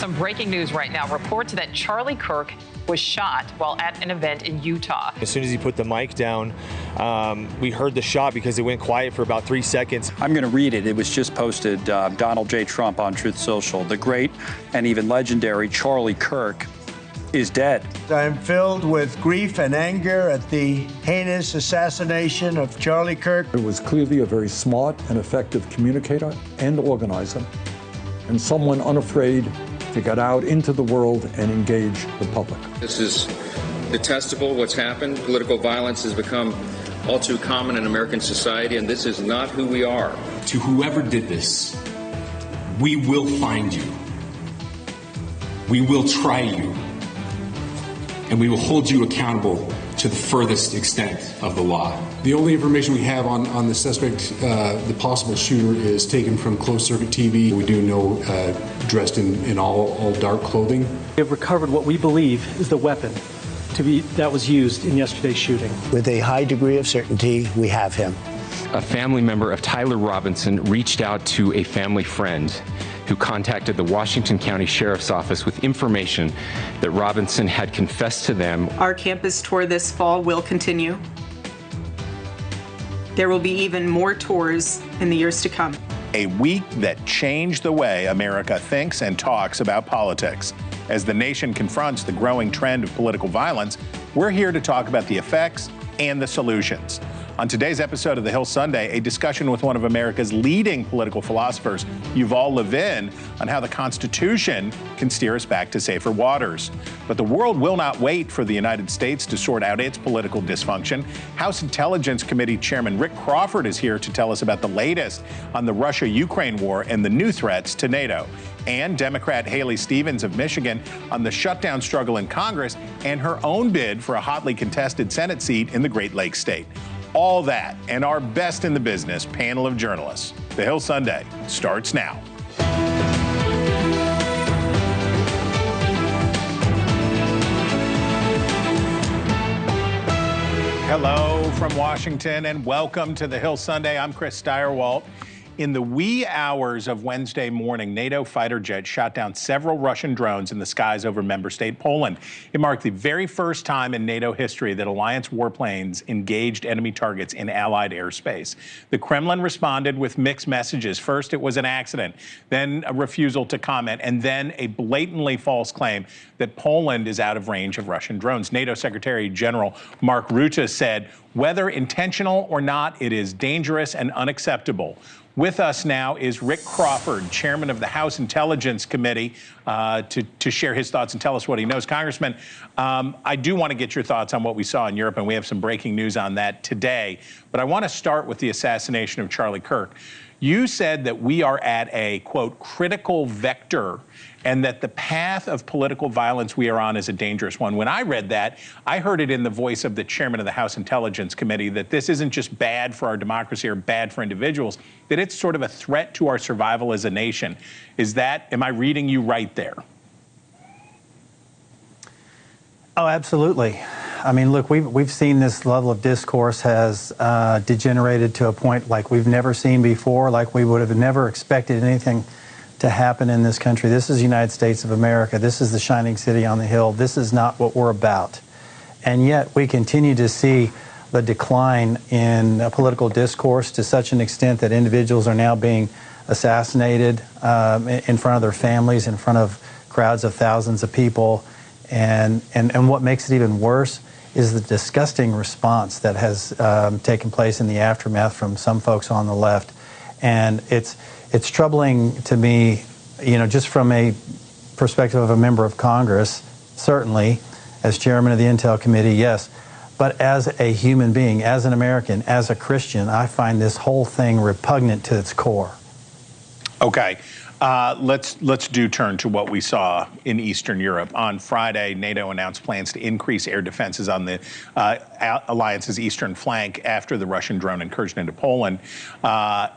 some breaking news right now. Reports that Charlie Kirk was shot while at an event in Utah. As soon as he put the mic down, we heard the shot because it went quiet for about 3 seconds. I'm going to read it. It was just posted, Donald J. Trump on Truth Social. The great and even legendary Charlie Kirk is dead. I'm filled with grief and anger at the heinous assassination of Charlie Kirk. It was clearly a very smart and effective communicator and organizer, and someone unafraid to get out into the world and engage the public. This is detestable, what's happened. Political violence has become all too common in American society, and this is not who we are. To whoever did this, we will find you. We will try you. And we will hold you accountable to the furthest extent of the law. The only information we have on the suspect, the possible shooter, is taken from closed-circuit TV. We do know dressed in all dark clothing. We have recovered what we believe is the weapon that was used in yesterday's shooting. With a high degree of certainty, we have him. A family member of Tyler Robinson reached out to a family friend who contacted the Washington County Sheriff's Office with information that Robinson had confessed to them. Our campus tour this fall will continue. There will be even more tours in the years to come. A week that changed the way America thinks and talks about politics. As the nation confronts the growing trend of political violence, we're here to talk about the effects and the solutions. On today's episode of The Hill Sunday, a discussion with one of America's leading political philosophers, Yuval Levin, on how the Constitution can steer us back to safer waters. But the world will not wait for the United States to sort out its political dysfunction. House Intelligence Committee Chairman Rick Crawford is here to tell us about the latest on the Russia-Ukraine war and the new threats to NATO. And Democrat Haley Stevens of Michigan on the shutdown struggle in Congress and her own bid for a hotly contested Senate seat in the Great Lakes state. All that and our best in the business panel of journalists. The Hill Sunday starts now. Hello from Washington and welcome to The Hill Sunday. I'm Chris Stirewalt. In the wee hours of Wednesday morning, NATO fighter jets shot down several Russian drones in the skies over member state Poland. It marked the very first time in NATO history that alliance warplanes engaged enemy targets in allied airspace. The Kremlin responded with mixed messages. First, it was an accident, then a refusal to comment, and then a blatantly false claim that Poland is out of range of Russian drones. NATO Secretary General Mark Rutte said, whether intentional or not, it is dangerous and unacceptable. With us now is Rick Crawford, chairman of the House Intelligence Committee, to share his thoughts and tell us what he knows. Congressman, I do want to get your thoughts on what we saw in Europe, and we have some breaking news on that today. But I want to start with the assassination of Charlie Kirk. You said that we are at a, quote, critical vector, and that the path of political violence we are on is a dangerous one. When I read that, I heard it in the voice of the chairman of the House Intelligence Committee, that this isn't just bad for our democracy or bad for individuals, that it's sort of a threat to our survival as a nation. Am I reading you right there? Oh, absolutely. I mean, look, we've seen this level of discourse has degenerated to a point like we've never seen before, like we would have never expected anything to happen in this country. This is the United States of America. This is the shining city on the hill. This is not what we're about. And yet we continue to see the decline in political discourse to such an extent that individuals are now being assassinated in front of their families, in front of crowds of thousands of people. And what makes it even worse is the disgusting response that has taken place in the aftermath from some folks on the left. And it's troubling to me, just from a perspective of a member of Congress, certainly, as chairman of the Intel Committee, yes. But as a human being, as an American, as a Christian, I find this whole thing repugnant to its core. Okay. Let's turn to what we saw in Eastern Europe. On Friday, NATO announced plans to increase air defenses on the alliance's eastern flank after the Russian drone incursion into Poland.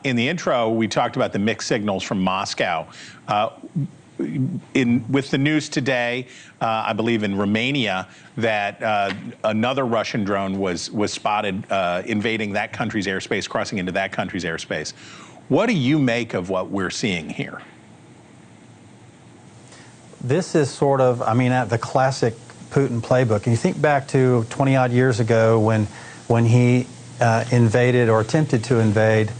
In the intro, we talked about the mixed signals from Moscow. With the news today, I believe in Romania, that another Russian drone was spotted invading that country's airspace, crossing into that country's airspace. What do you make of what we're seeing here? this is sort of, I mean, the classic Putin playbook. And you think back to 20-odd years ago when he invaded or attempted to invade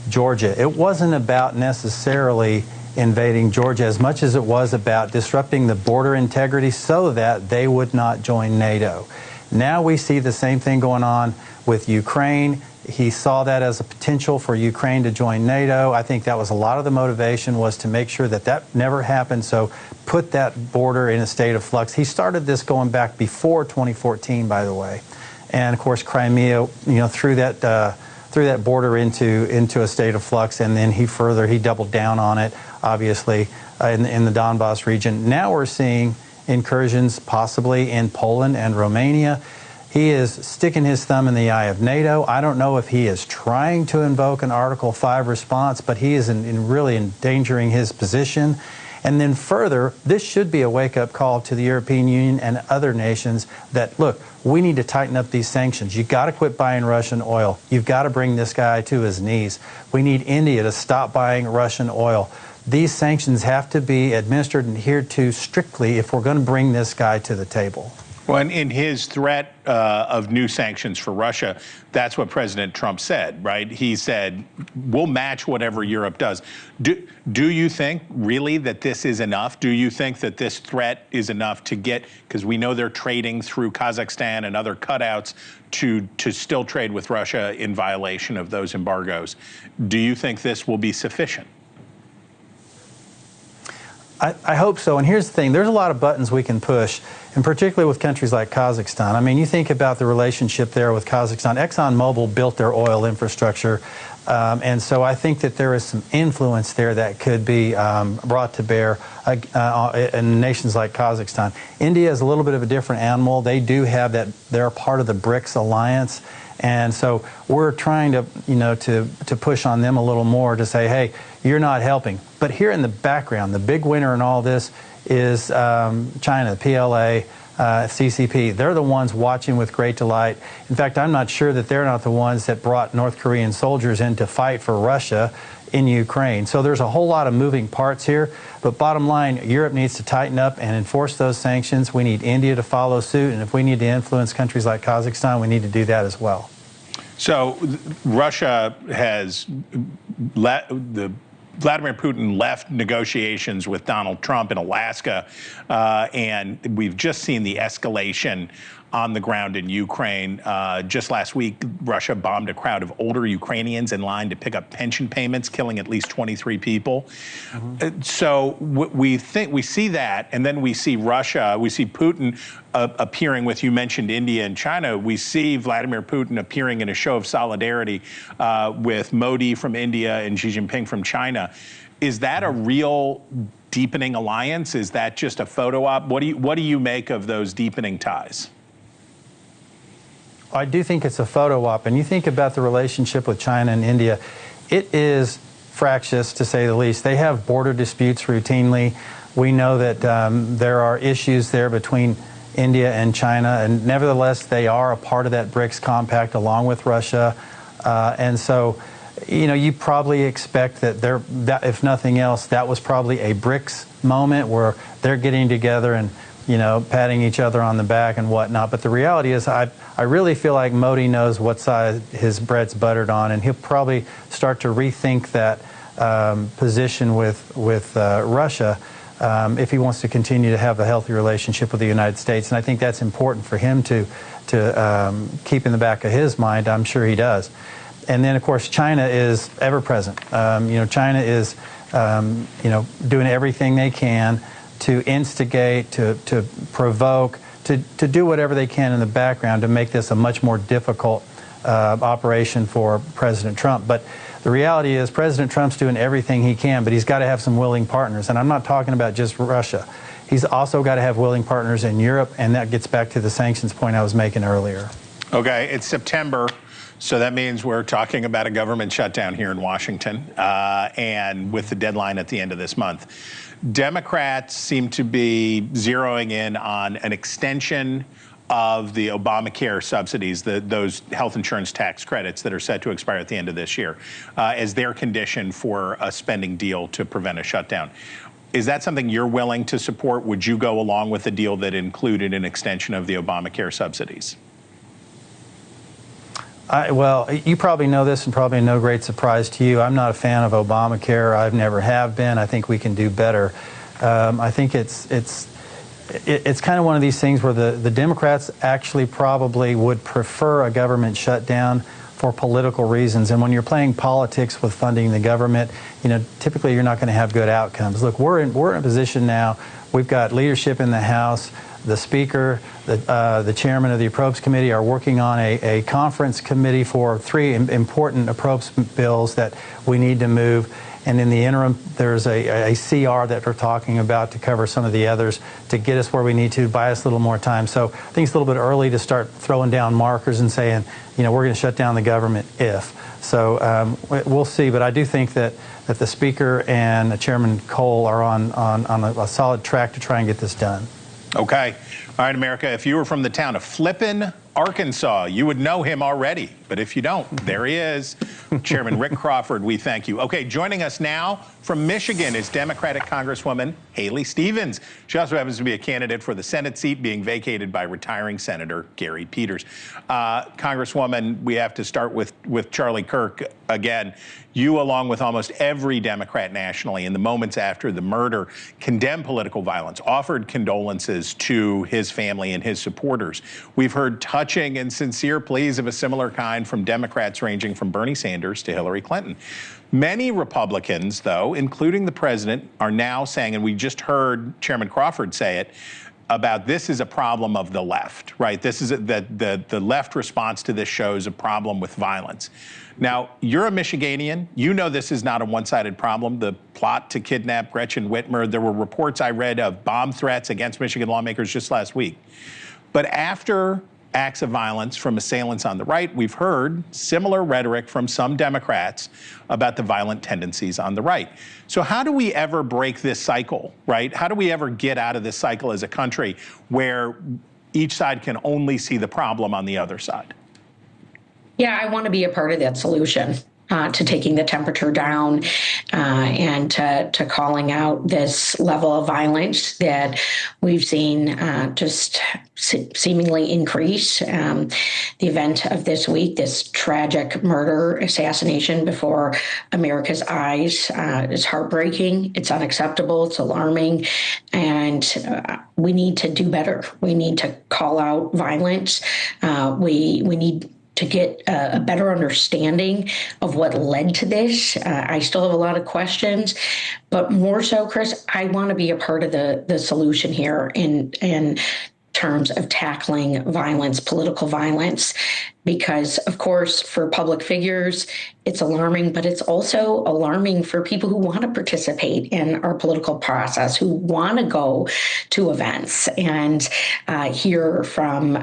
Georgia. It wasn't about necessarily invading Georgia as much as it was about disrupting the border integrity so that they would not join NATO. Now we see the same thing going on with Ukraine. He saw that as a potential for Ukraine to join NATO. I think that was a lot of the motivation, was to make sure that that never happened, so put that border in a state of flux. He started this going back before 2014, by the way. And of course, Crimea, threw that border into a state of flux, and then he doubled down on it, obviously, in the Donbass region. Now we're seeing incursions possibly in Poland and Romania. He is sticking his thumb in the eye of NATO. I don't know if he is trying to invoke an Article 5 response, but he is really endangering his position. And then further, this should be a wake-up call to the European Union and other nations that, look, we need to tighten up these sanctions. You've got to quit buying Russian oil. You've got to bring this guy to his knees. We need India to stop buying Russian oil. These sanctions have to be administered and adhered to strictly if we're going to bring this guy to the table. Well, in his threat of new sanctions for Russia, that's what President Trump said, right? He said, we'll match whatever Europe does. Do you think really that this is enough? Do you think that this threat is enough to get, because we know they're trading through Kazakhstan and other cutouts to still trade with Russia in violation of those embargoes. Do you think this will be sufficient? I hope so. And here's the thing. There's a lot of buttons we can push, and particularly with countries like Kazakhstan. I mean, you think about the relationship there with Kazakhstan. ExxonMobil built their oil infrastructure, and so I think that there is some influence there that could be brought to bear in nations like Kazakhstan. India is a little bit of a different animal. They do have that. They're part of the BRICS alliance. And so we're trying to, to push on them a little more to say, hey, you're not helping. But here in the background, the big winner in all this is China, PLA, CCP. They're the ones watching with great delight. In fact, I'm not sure that they're not the ones that brought North Korean soldiers in to fight for Russia in Ukraine. So there's a whole lot of moving parts here. But bottom line, Europe needs to tighten up and enforce those sanctions. We need India to follow suit. And if we need to influence countries like Kazakhstan, we need to do that as well. So Russia has Vladimir Putin left negotiations with Donald Trump in Alaska, and we've just seen the escalation on the ground in Ukraine. Just last week, Russia bombed a crowd of older Ukrainians in line to pick up pension payments, killing at least 23 people. So we see that, and then we see Russia, we see Putin appearing with, you mentioned India and China. We see Vladimir Putin appearing in a show of solidarity with Modi from India and Xi Jinping from China. Is that a real deepening alliance? Is that just a photo op? What do you make of those deepening ties? I do think it's a photo op. And you think about the relationship with China and India, it is fractious, to say the least. They have border disputes routinely. We know that there are issues there between India and China, and nevertheless, they are a part of that BRICS compact along with Russia. And so, you probably expect that if nothing else, that was probably a BRICS moment where they're getting together and patting each other on the back and whatnot. But the reality is, I really feel like Modi knows what side his bread's buttered on, and he'll probably start to rethink that position with Russia if he wants to continue to have a healthy relationship with the United States. And I think that's important for him to keep in the back of his mind. I'm sure he does. And then, of course, China is ever present. China is doing everything they can to instigate, to provoke, to do whatever they can in the background to make this a much more difficult operation for President Trump. But the reality is President Trump's doing everything he can, but he's got to have some willing partners. And I'm not talking about just Russia. He's also got to have willing partners in Europe, and that gets back to the sanctions point I was making earlier. Okay, it's September, so that means we're talking about a government shutdown here in Washington, and with the deadline at the end of this month. Democrats seem to be zeroing in on an extension of the Obamacare subsidies, those health insurance tax credits that are set to expire at the end of this year, as their condition for a spending deal to prevent a shutdown. Is that something you're willing to support? Would you go along with a deal that included an extension of the Obamacare subsidies? Well, you probably know this, and probably no great surprise to you. I'm not a fan of Obamacare. I've never have been. I think we can do better. I think it's kind of one of these things where the Democrats actually probably would prefer a government shutdown for political reasons. And when you're playing politics with funding the government, typically you're not going to have good outcomes. Look, we're in a position now. We've got leadership in the House. The Speaker, the Chairman of the Appropriations Committee are working on a conference committee for 3 important appropriations bills that we need to move. And in the interim, there's a CR that we're talking about to cover some of the others to get us where we need to, buy us a little more time. So I think it's a little bit early to start throwing down markers and saying, we're going to shut down the government if. So we'll see. But I do think that the Speaker and Chairman Cole are on a solid track to try and get this done. Okay. All right, America, if you were from the town of Flippin, Arkansas, you would know him already. But if you don't, there he is. Chairman Rick Crawford, we thank you. Okay, joining us now from Michigan is Democratic Congresswoman Haley Stevens. She also happens to be a candidate for the Senate seat being vacated by retiring Senator Gary Peters. Congresswoman, we have to start with Charlie Kirk again. You, along with almost every Democrat nationally, in the moments after the murder, condemned political violence, offered condolences to his family and his supporters. We've heard touching and sincere pleas of a similar kind from Democrats ranging from Bernie Sanders to Hillary Clinton. Many Republicans, though, including the president, are now saying, and we just heard Chairman Crawford say it, about this is a problem of the left, right? This is the left response to this shows a problem with violence. Now, you're a Michiganian. You know this is not a one-sided problem. The plot to kidnap Gretchen Whitmer, there were reports I read of bomb threats against Michigan lawmakers just last week. But after acts of violence from assailants on the right, we've heard similar rhetoric from some Democrats about the violent tendencies on the right. So how do we ever break this cycle, right? How do we ever get out of this cycle as a country where each side can only see the problem on the other side? Yeah, I want to be a part of that solution. To taking the temperature down and to calling out this level of violence that we've seen just seemingly increase. The event of this week, this tragic murder, assassination before America's eyes is heartbreaking. It's unacceptable. It's alarming. And we need to do better. We need to call out violence. We need to get a better understanding of what led to this. I still have a lot of questions, but more so, Chris, I want to be a part of the solution here in terms of tackling violence, political violence, because, of course, for public figures, it's alarming, but it's also alarming for people who want to participate in our political process, who want to go to events and hear from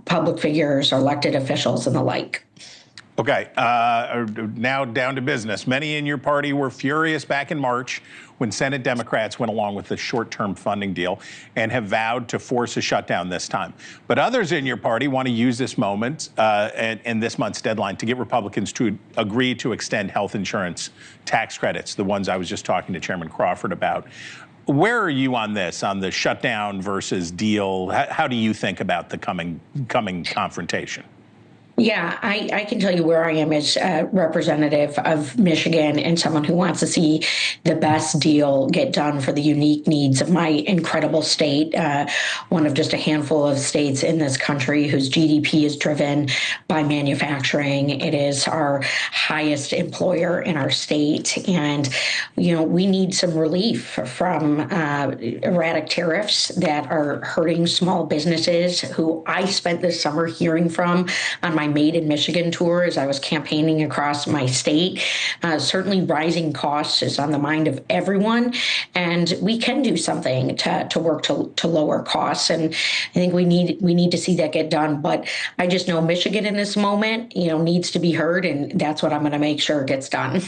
public figures or elected officials and the like. Okay, now down to business. Many in your party were furious back in March when Senate Democrats went along with the short-term funding deal and have vowed to force a shutdown this time. But others in your party want to use this moment and this month's deadline to get Republicans to agree to extend health insurance tax credits, the ones I was just talking to Chairman Crawford about. Where are you on this, on the shutdown versus deal? How do you think about the coming confrontation? Yeah, I can tell you where I am as a representative of Michigan and someone who wants to see the best deal get done for the unique needs of my incredible state, one of just a handful of states in this country whose GDP is driven by manufacturing. It is our highest employer in our state. And, we need some relief from erratic tariffs that are hurting small businesses who I spent this summer hearing from on my Made in Michigan tour as I was campaigning across my state. Certainly rising costs is on the mind of everyone, and we can do something to work to lower costs. And I think we need to see that get done. But I just know Michigan in this moment, needs to be heard, and that's what I'm going to make sure gets done.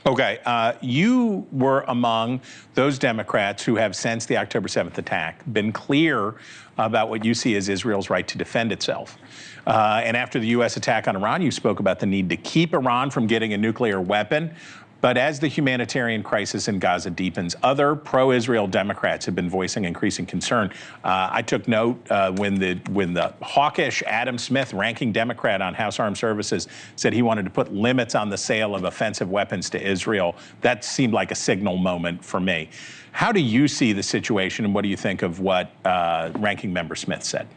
Okay, you were among those Democrats who have, since the October 7th attack, been clear about what you see as Israel's right to defend itself. And after the U.S. attack on Iran, you spoke about the need to keep Iran from getting a nuclear weapon. But as the humanitarian crisis in Gaza deepens, other pro-Israel Democrats have been voicing increasing concern. I took note when the hawkish Adam Smith, ranking Democrat on House Armed Services, said he wanted to put limits on the sale of offensive weapons to Israel. That seemed like a signal moment for me. How do you see the situation, and what do you think of what Ranking Member Smith said?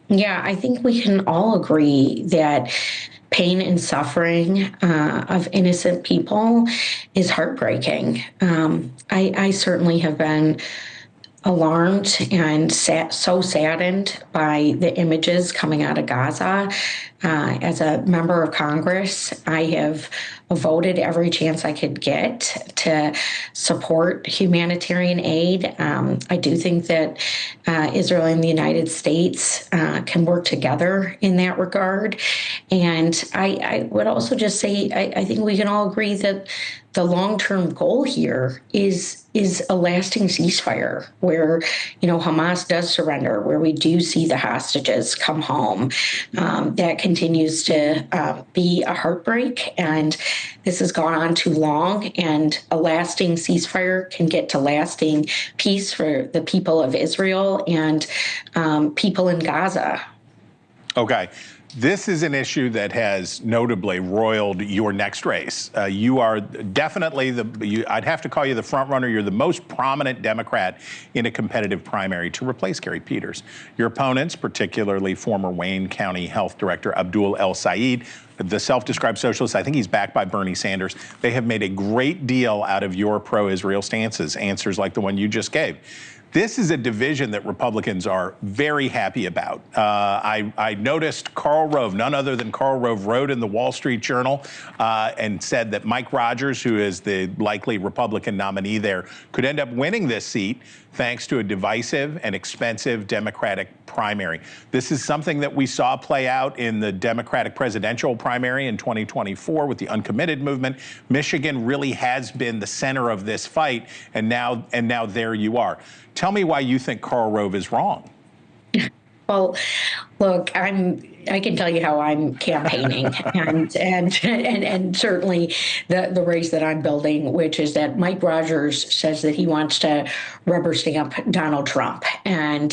Yeah, I think we can all agree that pain and suffering of innocent people is heartbreaking. I certainly have been alarmed and so saddened by the images coming out of Gaza. As a member of Congress, I have voted every chance I could get to support humanitarian aid. I do think that Israel and the United States can work together in that regard. And I would also just say, I think we can all agree that the long-term goal here is a lasting ceasefire where, Hamas does surrender, where we do see the hostages come home. That continues to be a heartbreak, and this has gone on too long, and a lasting ceasefire can get to lasting peace for the people of Israel and people in Gaza. Okay. This is an issue that has notably roiled your next race. You are definitely I'd have to call you the front runner. You're the most prominent Democrat in a competitive primary to replace Gary Peters. Your opponents, particularly former Wayne County Health Director Abdul El Sayed, the self-described socialist, I think he's backed by Bernie Sanders. They have made a great deal out of your pro-Israel stances, answers like the one you just gave. This is a division that Republicans are very happy about. I noticed Karl Rove, none other than Karl Rove, wrote in the Wall Street Journal and said that Mike Rogers, who is the likely Republican nominee there, could end up winning this seat thanks to a divisive and expensive Democratic primary. This is something that we saw play out in the Democratic presidential primary in 2024 with the uncommitted movement. Michigan really has been the center of this fight, and now there you are. Tell me why you think Karl Rove is wrong. Well, look, I can tell you how I'm campaigning, and certainly the race that I'm building, which is that Mike Rogers says that he wants to rubber stamp Donald Trump, and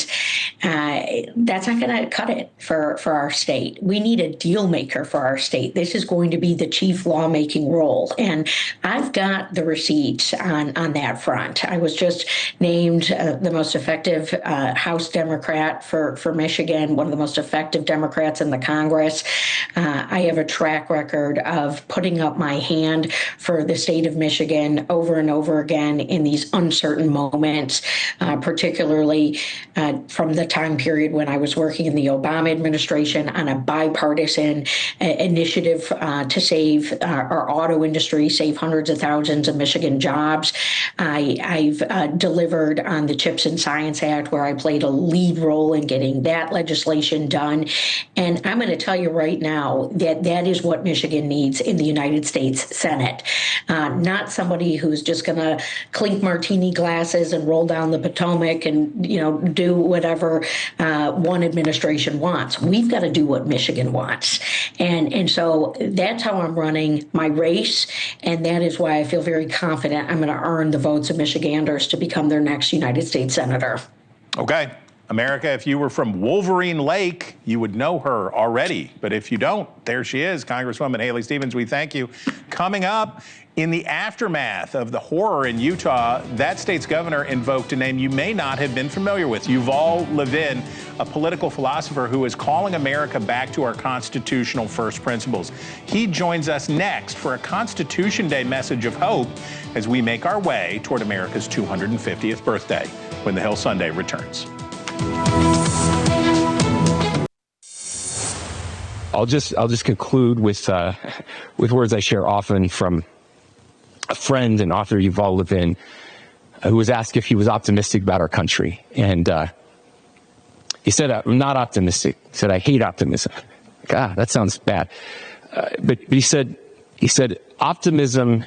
that's not going to cut it for our state. We need a deal maker for our state. This is going to be the chief lawmaking role, and I've got the receipts on that front. I was just named the most effective House Democrat for Michigan, one of the most effective Democrats in the Congress. I have a track record of putting up my hand for the state of Michigan over and over again in these uncertain moments, particularly from the time period when I was working in the Obama administration on a bipartisan initiative to save our auto industry, save hundreds of thousands of Michigan jobs. I've delivered on the CHIPS and Science Act, where I played a lead role in getting that legislation done. And I'm going to tell you right now that that is what Michigan needs in the United States Senate. Not somebody who's just going to clink martini glasses and roll down the Potomac and, do whatever one administration wants. We've got to do what Michigan wants. And so that's how I'm running my race. And that is why I feel very confident I'm going to earn the votes of Michiganders to become their next United States Senator. Okay. America, if you were from Wolverine Lake, you would know her already. But if you don't, there she is, Congresswoman Haley Stevens. We thank you. Coming up, in the aftermath of the horror in Utah, that state's governor invoked a name you may not have been familiar with, Yuval Levin, a political philosopher who is calling America back to our constitutional first principles. He joins us next for a Constitution Day message of hope as we make our way toward America's 250th birthday when the Hill Sunday returns. I'll just conclude with words I share often from a friend and author, Yuval Levin, who was asked if he was optimistic about our country, and he said, "I'm not optimistic." He said, "I hate optimism." That sounds bad, but he said, optimism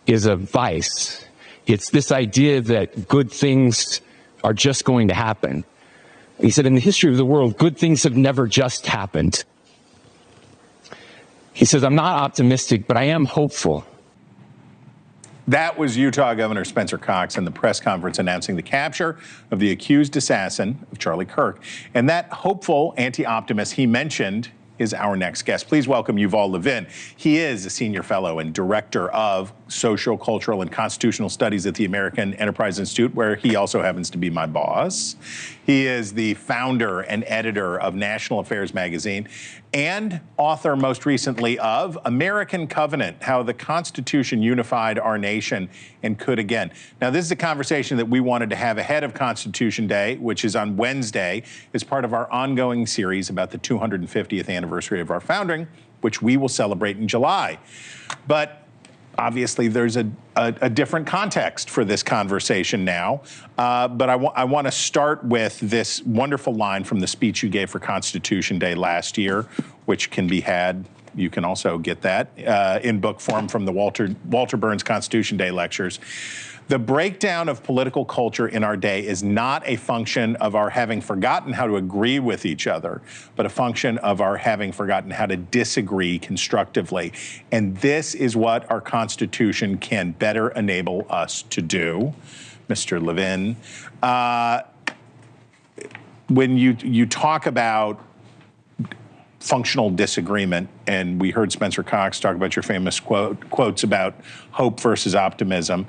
is a vice. It's this idea that good things are just going to happen. He said, in the history of the world, good things have never just happened. He says, I'm not optimistic, but I am hopeful. That was Utah Governor Spencer Cox in the press conference announcing the capture of the accused assassin of Charlie Kirk. And that hopeful anti-optimist he mentioned is our next guest. Please welcome Yuval Levin. He is a senior fellow and director of social, cultural, and constitutional studies at the American Enterprise Institute, where he also happens to be my boss. He is the founder and editor of National Affairs magazine and author most recently of American Covenant, How the Constitution Unified Our Nation and Could Again. Now, this is a conversation that we wanted to have ahead of Constitution Day, which is on Wednesday, as part of our ongoing series about the 250th anniversary of our founding, which we will celebrate in July. But obviously, there's a different context for this conversation now. But I want to start with this wonderful line from the speech you gave for Constitution Day last year, which can be had. You can also get that in book form from the Walter Burns Constitution Day lectures. The breakdown of political culture in our day is not a function of our having forgotten how to agree with each other, but a function of our having forgotten how to disagree constructively. And this is what our Constitution can better enable us to do. Mr. Levin, when you talk about functional disagreement, and we heard Spencer Cox talk about your famous quotes about hope versus optimism,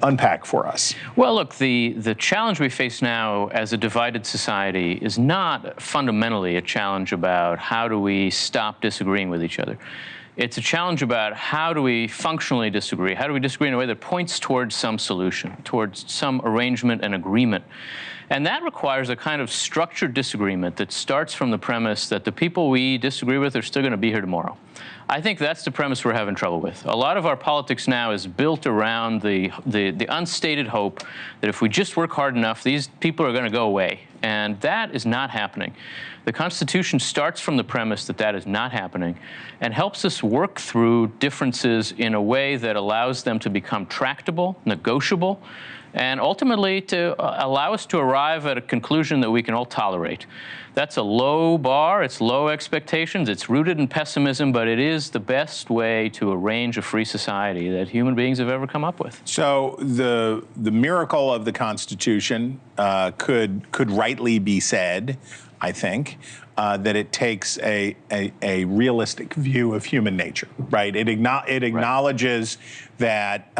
unpack for us. Well, look, the challenge we face now as a divided society is not fundamentally a challenge about how do we stop disagreeing with each other. It's a challenge about how do we functionally disagree? How do we disagree in a way that points towards some solution, towards some arrangement and agreement? And that requires a kind of structured disagreement that starts from the premise that the people we disagree with are still going to be here tomorrow. I think that's the premise we're having trouble with. A lot of our politics now is built around the unstated hope that if we just work hard enough, these people are going to go away. And that is not happening. The Constitution starts from the premise that that is not happening and helps us work through differences in a way that allows them to become tractable, negotiable, and ultimately to allow us to arrive at a conclusion that we can all tolerate. That's a low bar, it's low expectations, it's rooted in pessimism, but it is the best way to arrange a free society that human beings have ever come up with. So the miracle of the Constitution could rightly be said, I think, that it takes a realistic view of human nature, right? It acknowledges that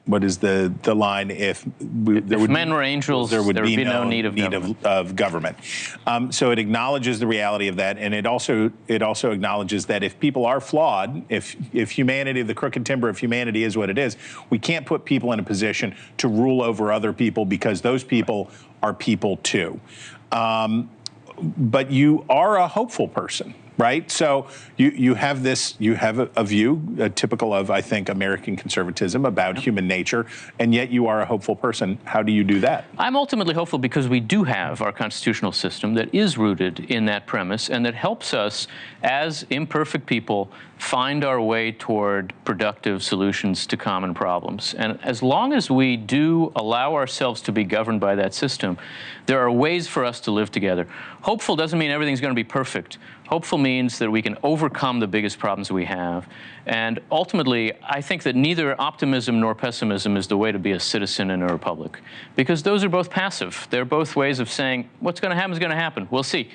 what is the line? If men were angels, there would be no need of government. So it acknowledges the reality of that, and it also acknowledges that if people are flawed, if humanity, the crooked timber of humanity is what it is, we can't put people in a position to rule over other people because those people are people too. But you are a hopeful person, right? So you have a view typical of, I think, American conservatism about human nature, and yet you are a hopeful person. How do you do that? I'm ultimately hopeful because we do have our constitutional system that is rooted in that premise and that helps us as imperfect people find our way toward productive solutions to common problems. And as long as we do allow ourselves to be governed by that system, there are ways for us to live together. Hopeful doesn't mean everything's going to be perfect. Hopeful means that we can overcome the biggest problems we have. And ultimately, I think that neither optimism nor pessimism is the way to be a citizen in a republic, because those are both passive. They're both ways of saying what's going to happen is going to happen. We'll see.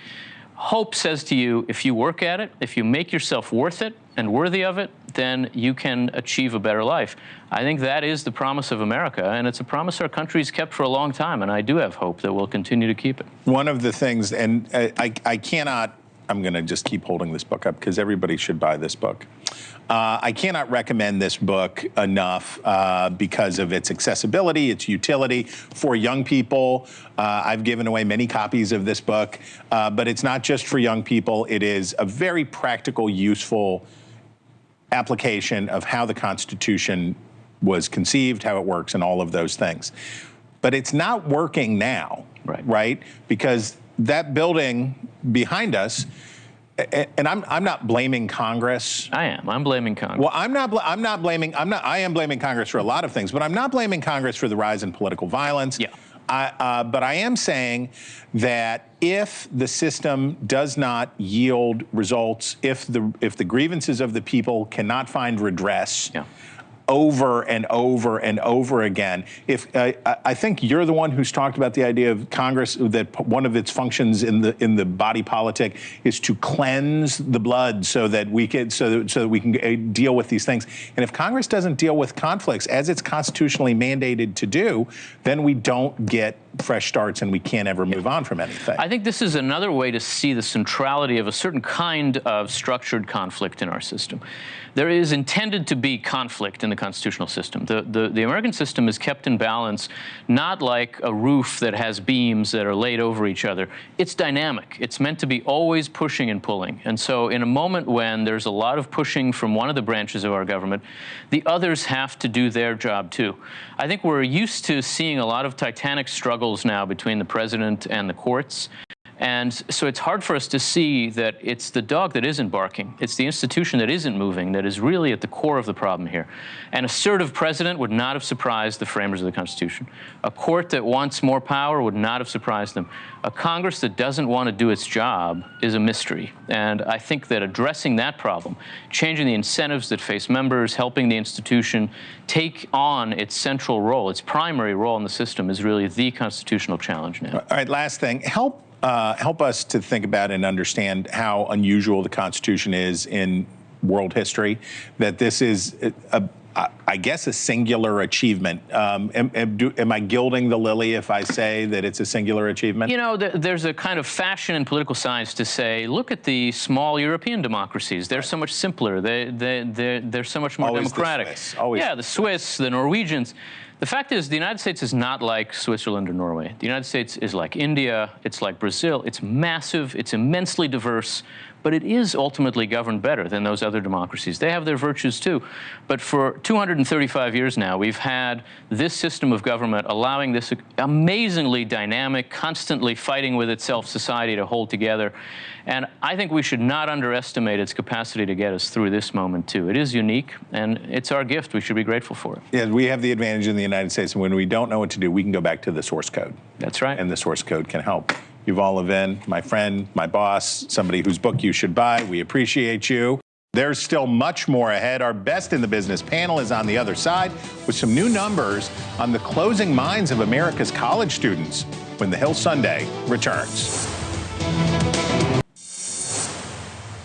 Hope says to you, if you work at it, if you make yourself worth it and worthy of it, then you can achieve a better life. I think that is the promise of America, and it's a promise our country's kept for a long time, and I do have hope that we'll continue to keep it. One of the things, and I cannot, I'm going to just keep holding this book up because everybody should buy this book. I cannot recommend this book enough because of its accessibility, its utility for young people. I've given away many copies of this book, but it's not just for young people. It is a very practical, useful application of how the Constitution was conceived, how it works, and all of those things. But it's not working now, right? Because that building behind us, and I'm not blaming Congress. I am. I'm blaming Congress. Well, I am blaming Congress for a lot of things, but I'm not blaming Congress for the rise in political violence. Yeah. But I am saying that if the system does not yield results, if the grievances of the people cannot find redress, over and over and over again. I think you're the one who's talked about the idea of Congress, that one of its functions in the body politic is to cleanse the blood so that we can deal with these things. And if Congress doesn't deal with conflicts as it's constitutionally mandated to do, then we don't get fresh starts and we can't ever move on from anything. I think this is another way to see the centrality of a certain kind of structured conflict in our system. There is intended to be conflict in the constitutional system. The American system is kept in balance, not like a roof that has beams that are laid over each other. It's dynamic. It's meant to be always pushing and pulling. And so in a moment when there's a lot of pushing from one of the branches of our government, the others have to do their job too. I think we're used to seeing a lot of titanic struggles now between the president and the courts. And so it's hard for us to see that it's the dog that isn't barking. It's the institution that isn't moving that is really at the core of the problem here. An assertive president would not have surprised the framers of the Constitution. A court that wants more power would not have surprised them. A Congress that doesn't want to do its job is a mystery. And I think that addressing that problem, changing the incentives that face members, helping the institution take on its central role, its primary role in the system, is really the constitutional challenge now. All right, last thing. Help us to think about and understand how unusual the Constitution is in world history, that this is, I guess, a singular achievement. Am I gilding the lily if I say that it's a singular achievement? You know, there's a kind of fashion in political science to say, look at the small European democracies. They're so much simpler. They're so much more Always democratic. The Swiss. Always. Yeah, the Swiss, the Norwegians. The fact is, the United States is not like Switzerland or Norway. The United States is like India, it's like Brazil. It's massive, it's immensely diverse, but it is ultimately governed better than those other democracies. They have their virtues too. But for 235 years now, we've had this system of government allowing this amazingly dynamic, constantly fighting with itself society to hold together. And I think we should not underestimate its capacity to get us through this moment too. It is unique, and it's our gift. We should be grateful for it. Yeah, we have the advantage in the United States, and when we don't know what to do, we can go back to the source code. That's right. And the source code can help. Yuval Levin, my friend, my boss, somebody whose book you should buy. We appreciate you. There's still much more ahead. Our Best in the Business panel is on the other side with some new numbers on the closing minds of America's college students when The Hill Sunday returns.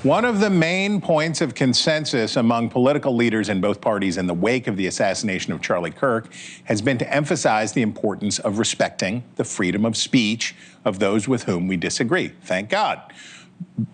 One of the main points of consensus among political leaders in both parties in the wake of the assassination of Charlie Kirk has been to emphasize the importance of respecting the freedom of speech of those with whom we disagree. Thank God.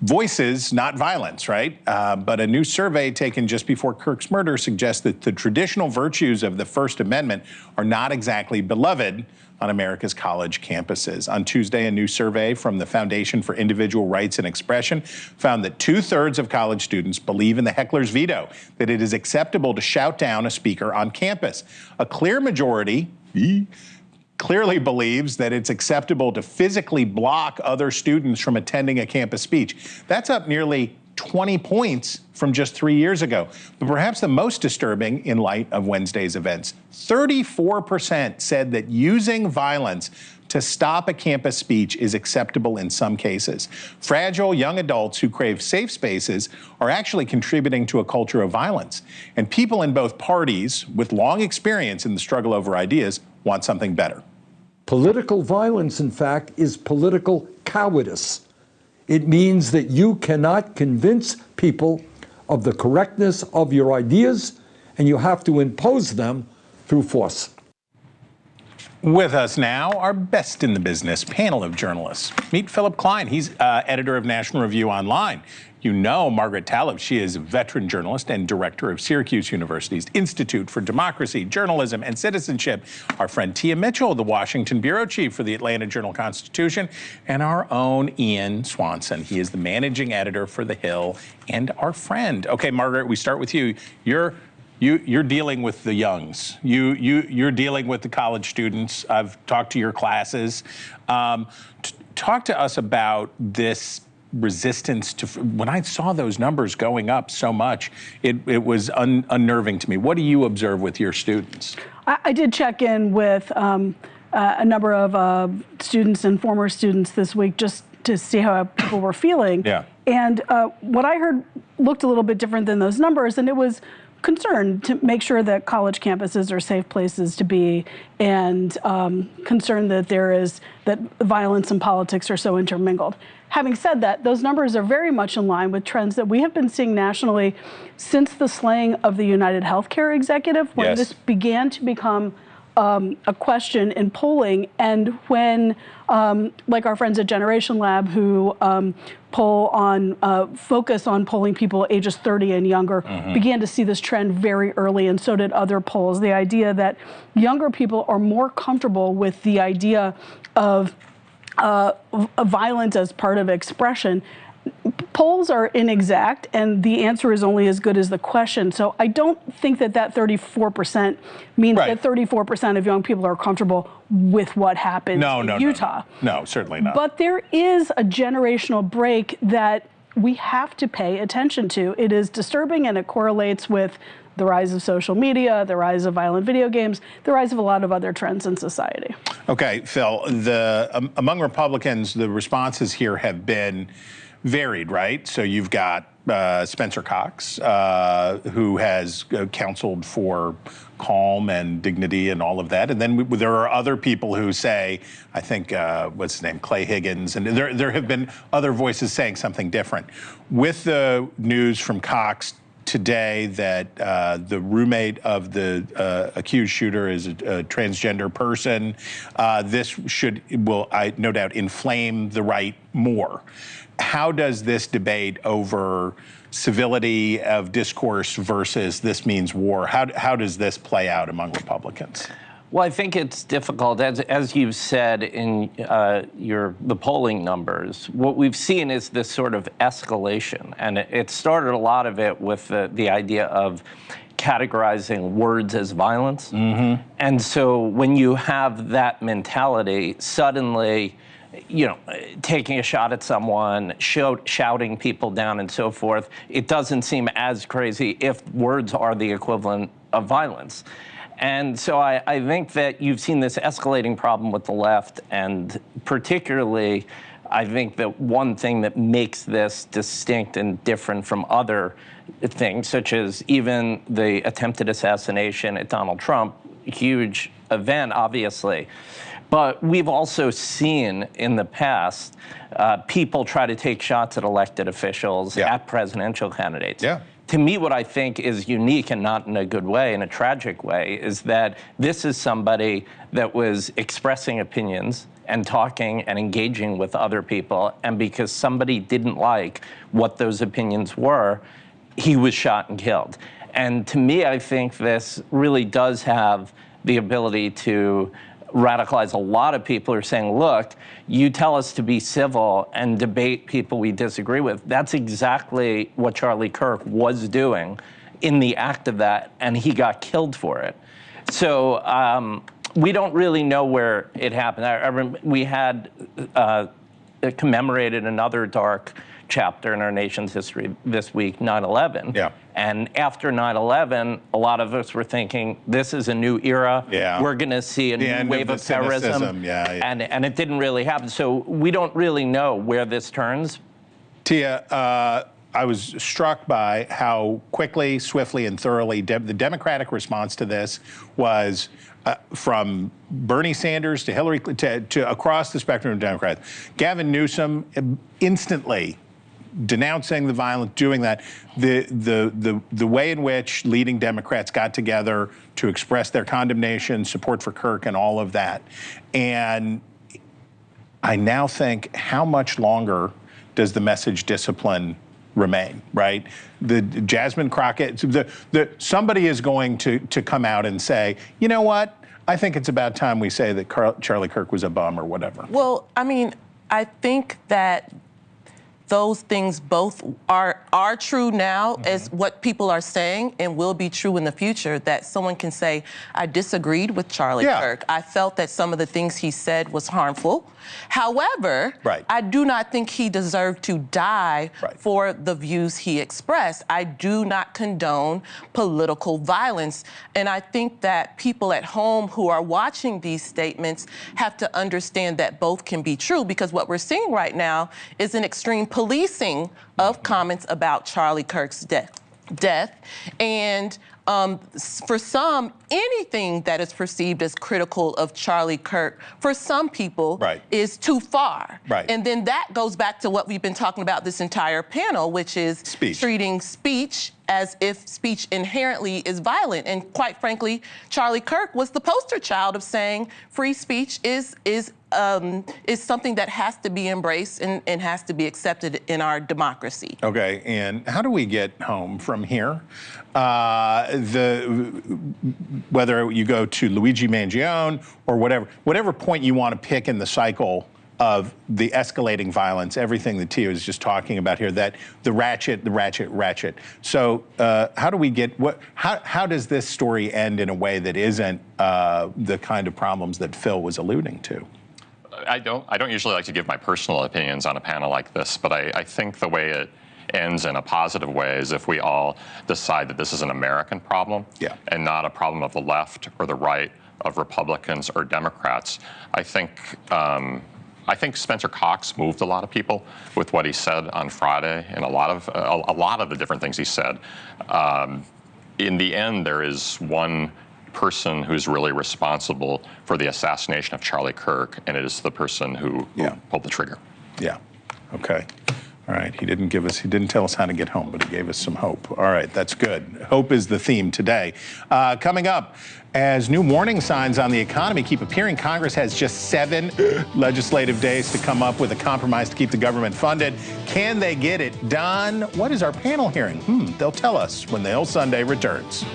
Voices, not violence, right? But a new survey taken just before Kirk's murder suggests that the traditional virtues of the First Amendment are not exactly beloved on America's college campuses. On Tuesday, a new survey from the Foundation for Individual Rights and Expression found that 2/3 of college students believe in the heckler's veto, that it is acceptable to shout down a speaker on campus. A clear majority clearly believes that it's acceptable to physically block other students from attending a campus speech. That's up nearly 20 points from just 3 years ago. But perhaps the most disturbing in light of Wednesday's events, 34% said that using violence to stop a campus speech is acceptable in some cases. Fragile young adults who crave safe spaces are actually contributing to a culture of violence. And people in both parties with long experience in the struggle over ideas want something better. Political violence, in fact, is political cowardice. It means that you cannot convince people of the correctness of your ideas, and you have to impose them through force. With us now, our Best in the Business panel of journalists. Meet Philip Klein. He's editor of National Review Online. You know Margaret Taleb. She is a veteran journalist and director of Syracuse University's Institute for Democracy, Journalism, and Citizenship. Our friend Tia Mitchell, the Washington bureau chief for the Atlanta Journal-Constitution, and our own Ian Swanson. He is the managing editor for The Hill and our friend. Okay, Margaret, we start with you. You're dealing with the youngs. You're dealing with the college students. I've talked to your classes. Talk to us about this resistance to, when I saw those numbers going up so much, it was unnerving to me. What do you observe with your students? I did check in with a number of students and former students this week just to see how people were feeling. Yeah. And what I heard looked a little bit different than those numbers, and it was concerned to make sure that college campuses are safe places to be, and concerned that that violence and politics are so intermingled. Having said that, those numbers are very much in line with trends that we have been seeing nationally since the slaying of the United Healthcare executive, when this began to become a question in polling, and when, like our friends at Generation Lab, who focus on polling people ages 30 and younger, began to see this trend very early, and so did other polls. The idea that younger people are more comfortable with the idea of violence as part of expression. Polls are inexact, and the answer is only as good as the question. So I don't think that 34% means that 34% of young people are comfortable with what happened in Utah. No, certainly not. But there is a generational break that we have to pay attention to. It is disturbing, and it correlates with the rise of social media, the rise of violent video games, the rise of a lot of other trends in society. Okay, Phil, among Republicans, the responses here have been varied, right? So you've got Spencer Cox, who has counseled for calm and dignity and all of that. And then there are other people who say, I think, what's his name, Clay Higgins, and there have been other voices saying something different. With the news from Cox today that the roommate of the accused shooter is a transgender person, this will no doubt inflame the right more. How does this debate over civility of discourse versus this means war, how does this play out among Republicans? Well, I think it's difficult, as you've said in the polling numbers. What we've seen is this sort of escalation, and it started a lot of it with the idea of categorizing words as violence. And so when you have that mentality, suddenly, taking a shot at someone, shouting people down and so forth, it doesn't seem as crazy if words are the equivalent of violence. And so I think that you've seen this escalating problem with the left, and particularly, I think that one thing that makes this distinct and different from other things, such as even the attempted assassination at Donald Trump, huge event, obviously. But we've also seen in the past people try to take shots at elected officials, at presidential candidates. To me, what I think is unique, and not in a good way, in a tragic way, is that this is somebody that was expressing opinions and talking and engaging with other people, and because somebody didn't like what those opinions were, he was shot and killed. And to me, I think this really does have the ability to radicalize a lot of people who are saying, look, you tell us to be civil and debate people we disagree with. That's exactly what Charlie Kirk was doing in the act of that, and he got killed for it. So we don't really know where it happened. We had commemorated another dark chapter in our nation's history this week, 9/11. And after 9/11, a lot of us were thinking, this is a new era. We're going to see a new wave of terrorism. And it didn't really happen. So we don't really know where this turns. Tia, I was struck by how quickly, swiftly, and thoroughly the Democratic response to this was from Bernie Sanders to Hillary to across the spectrum of Democrats. Gavin Newsom instantly denouncing the violence, doing that. The way in which leading Democrats got together to express their condemnation, support for Kirk, and all of that. And I now think, how much longer does the message discipline remain, right? The Jasmine Crockett, somebody is going to come out and say, you know what? I think it's about time we say that Charlie Kirk was a bum or whatever. Well, I mean, I think that those things both are true now as what people are saying and will be true in the future, that someone can say, I disagreed with Charlie Kirk. I felt that some of the things he said was harmful. However, I do not think he deserved to die for the views he expressed. I do not condone political violence. And I think that people at home who are watching these statements have to understand that both can be true, because what we're seeing right now is an extreme policing of comments about Charlie Kirk's death. And for some, anything that is perceived as critical of Charlie Kirk, for some people, is too far. And then that goes back to what we've been talking about this entire panel, which is treating speech as if speech inherently is violent. And quite frankly, Charlie Kirk was the poster child of saying free speech is something that has to be embraced and has to be accepted in our democracy. Okay, and how do we get home from here? Whether you go to Luigi Mangione or whatever point you want to pick in the cycle of the escalating violence, everything that Tia is just talking about here, that the ratchet. So how do we get, how does this story end in a way that isn't the kind of problems that Phil was alluding to? I don't usually like to give my personal opinions on a panel like this, but I think the way it ends in a positive way is if we all decide that this is an American problem and not a problem of the left or the right, of Republicans or Democrats. I think Spencer Cox moved a lot of people with what he said on Friday, and a lot of the different things he said. In the end, there is one person who's really responsible for the assassination of Charlie Kirk, and it is the person who pulled the trigger. Yeah. Okay. All right. He didn't tell us how to get home, but he gave us some hope. All right. That's good. Hope is the theme today. Coming up, as new warning signs on the economy keep appearing, Congress has just 7 legislative days to come up with a compromise to keep the government funded. Can they get it done? What is our panel hearing? They'll tell us when the Hill Sunday returns.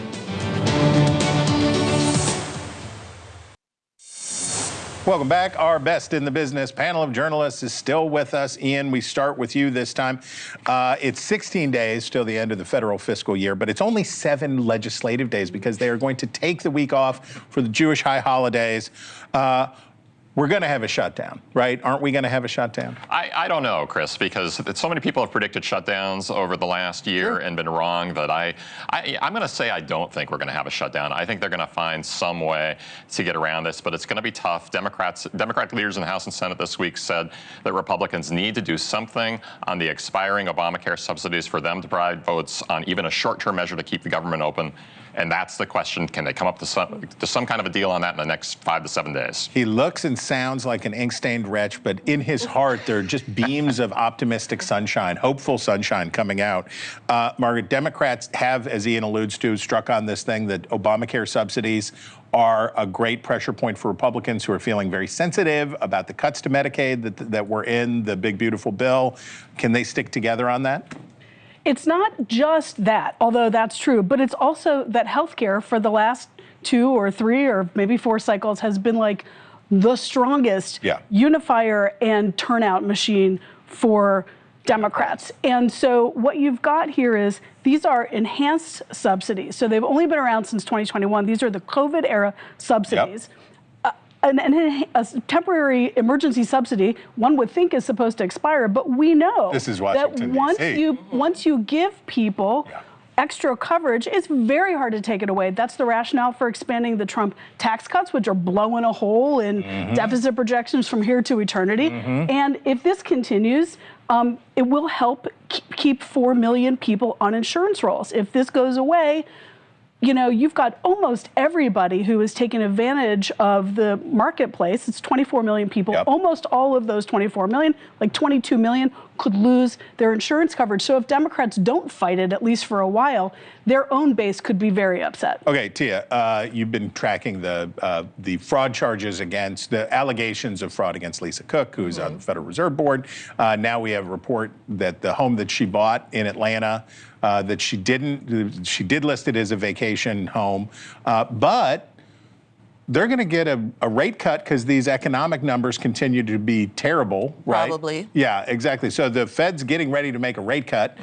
Welcome back. Our best in the business panel of journalists is still with us. Ian, we start with you this time. It's 16 days till the end of the federal fiscal year, but it's only 7 legislative days because they are going to take the week off for the Jewish high holidays. We're going to have a shutdown, right? Aren't we going to have a shutdown? I don't know, Chris, because so many people have predicted shutdowns over the last year and been wrong that I'm going to say I don't think we're going to have a shutdown. I think they're going to find some way to get around this, but it's going to be tough. Democratic leaders in the House and Senate this week said that Republicans need to do something on the expiring Obamacare subsidies for them to provide votes on even a short-term measure to keep the government open. And that's the question. Can they come up to some kind of a deal on that in the next 5 to 7 days? He looks and sounds like an ink-stained wretch, but in his heart, there are just beams of optimistic sunshine, hopeful sunshine coming out. Margaret, Democrats have, as Ian alludes to, struck on this thing that Obamacare subsidies are a great pressure point for Republicans who are feeling very sensitive about the cuts to Medicaid that were in the big, beautiful bill. Can they stick together on that? It's not just that, although that's true, but it's also that healthcare for the last 2 or 3 or maybe 4 cycles has been like the strongest unifier and turnout machine for Democrats. And so what you've got here is these are enhanced subsidies. So they've only been around since 2021. These are the COVID era subsidies. A temporary emergency subsidy, one would think, is supposed to expire, but we know that once you give people extra coverage, it's very hard to take it away. That's the rationale for expanding the Trump tax cuts, which are blowing a hole in deficit projections from here to eternity. And if this continues, it will help keep 4 million people on insurance rolls. If this goes away, you know, you've got almost everybody who is taking advantage of the marketplace. It's 24 million people. Almost all of those 24 million, like 22 million, could lose their insurance coverage. So if Democrats don't fight it, at least for a while, their own base could be very upset. Okay, Tia, you've been tracking the fraud charges against, the allegations of fraud against Lisa Cook, who's on the Federal Reserve Board. Now we have a report that the home that she bought in Atlanta, that she did list it as a vacation home, but they're going to get a rate cut because these economic numbers continue to be terrible, right? Probably. Yeah, exactly. So the Fed's getting ready to make a rate cut.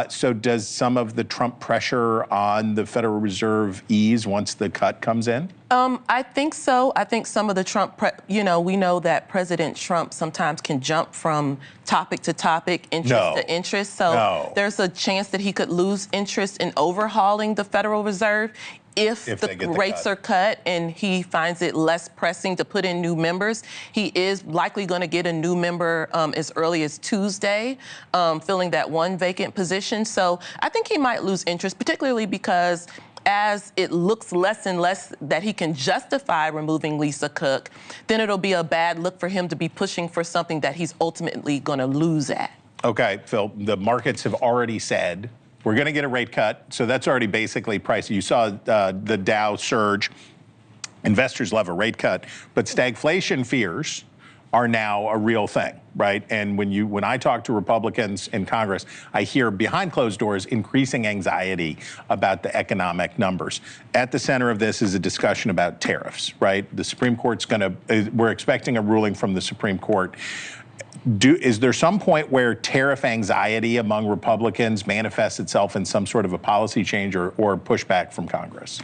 So does some of the Trump pressure on the Federal Reserve ease once the cut comes in? I think so. I think some of the Trump, we know that President Trump sometimes can jump from topic to topic, interest to interest. So there's a chance that he could lose interest in overhauling the Federal Reserve if the rates are cut and he finds it less pressing to put in new members. He is likely going to get a new member as early as Tuesday, filling that one vacant position. So I think he might lose interest, particularly because as it looks less and less that he can justify removing Lisa Cook, then it'll be a bad look for him to be pushing for something that he's ultimately going to lose at. Okay, Phil, the markets have already said we're going to get a rate cut, so that's already basically priced. You saw the Dow surge. Investors love a rate cut, but stagflation fears are now a real thing, right? And when I talk to Republicans in Congress, I hear behind closed doors increasing anxiety about the economic numbers. At the center of this is a discussion about tariffs, right? The Supreme Court's we're expecting a ruling from the Supreme Court. Is there some point where tariff anxiety among Republicans manifests itself in some sort of a policy change or pushback from Congress?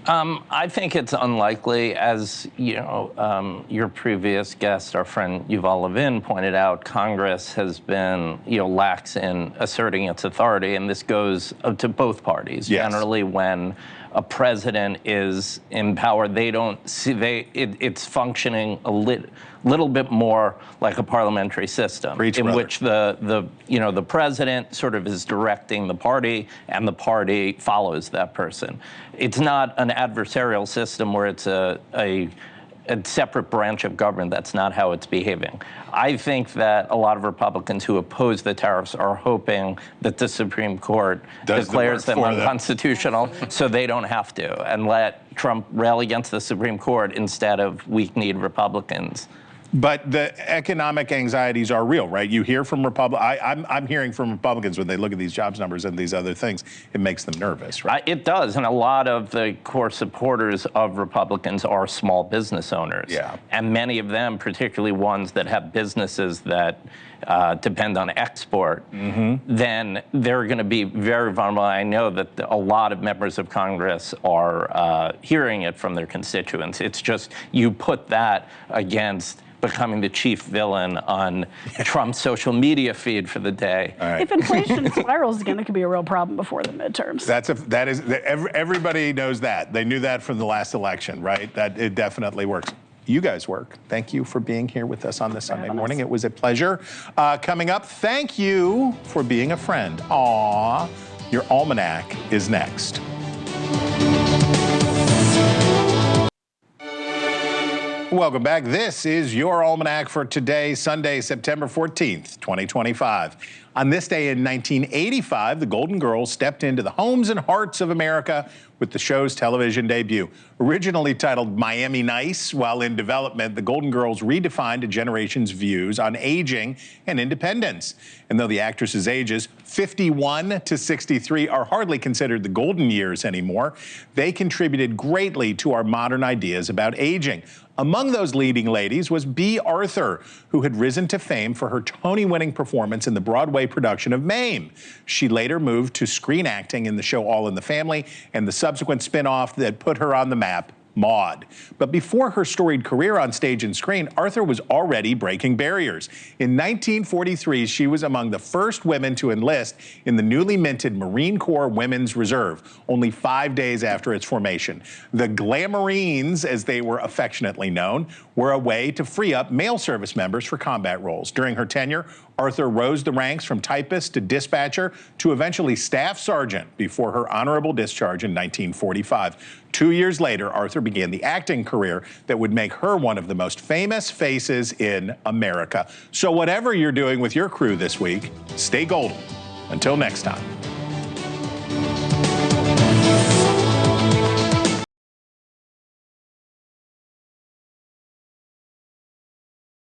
I think it's unlikely. As you know, your previous guest, our friend Yuval Levin, pointed out, Congress has been lax in asserting its authority, and this goes to both parties. Yes. Generally, when a president is in power, they don't see it's functioning a little bit more like a parliamentary system, which the president sort of is directing the party and the party follows that person. It's not an adversarial system where it's a separate branch of government. That's not how it's behaving. I think that a lot of Republicans who oppose the tariffs are hoping that the Supreme Court declares them unconstitutional so they don't have to, and let Trump rail against the Supreme Court instead of weak-kneed Republicans. But the economic anxieties are real, right? You hear from I'm hearing from Republicans when they look at these jobs numbers and these other things, it makes them nervous, right? It does, and a lot of the core supporters of Republicans are small business owners. Yeah. And many of them, particularly ones that have businesses that depend on export, then they're going to be very vulnerable. I know that a lot of members of Congress are hearing it from their constituents. It's just you put that against becoming the chief villain on Trump's social media feed for the day. Right. If inflation spirals again, it could be a real problem before the midterms. Everybody knows that. They knew that from the last election, right? That it definitely works. You guys work. Thank you for being here with us on this Sunday morning. It was a pleasure. Coming up, thank you for being a friend. Aw, your almanac is next. Welcome back. This is your almanac for today, Sunday, September 14th, 2025. On this day in 1985, the Golden Girls stepped into the homes and hearts of America with the show's television debut. Originally titled Miami Nice, while in development, the Golden Girls redefined a generation's views on aging and independence. And though the actresses' ages 51 to 63 are hardly considered the golden years anymore, they contributed greatly to our modern ideas about aging. Among those leading ladies was Bea Arthur, who had risen to fame for her Tony-winning performance in the Broadway production of Mame. She later moved to screen acting in the show All in the Family and the subsequent spin-off that put her on the map, Maude. But before her storied career on stage and screen, Arthur was already breaking barriers. In 1943, she was among the first women to enlist in the newly minted Marine Corps Women's Reserve, only 5 days after its formation. The Glamourines, as they were affectionately known, were a way to free up male service members for combat roles. During her tenure, Arthur rose the ranks from typist to dispatcher to eventually staff sergeant before her honorable discharge in 1945. 2 years later, Arthur began the acting career that would make her one of the most famous faces in America. So whatever you're doing with your crew this week, stay golden. Until next time.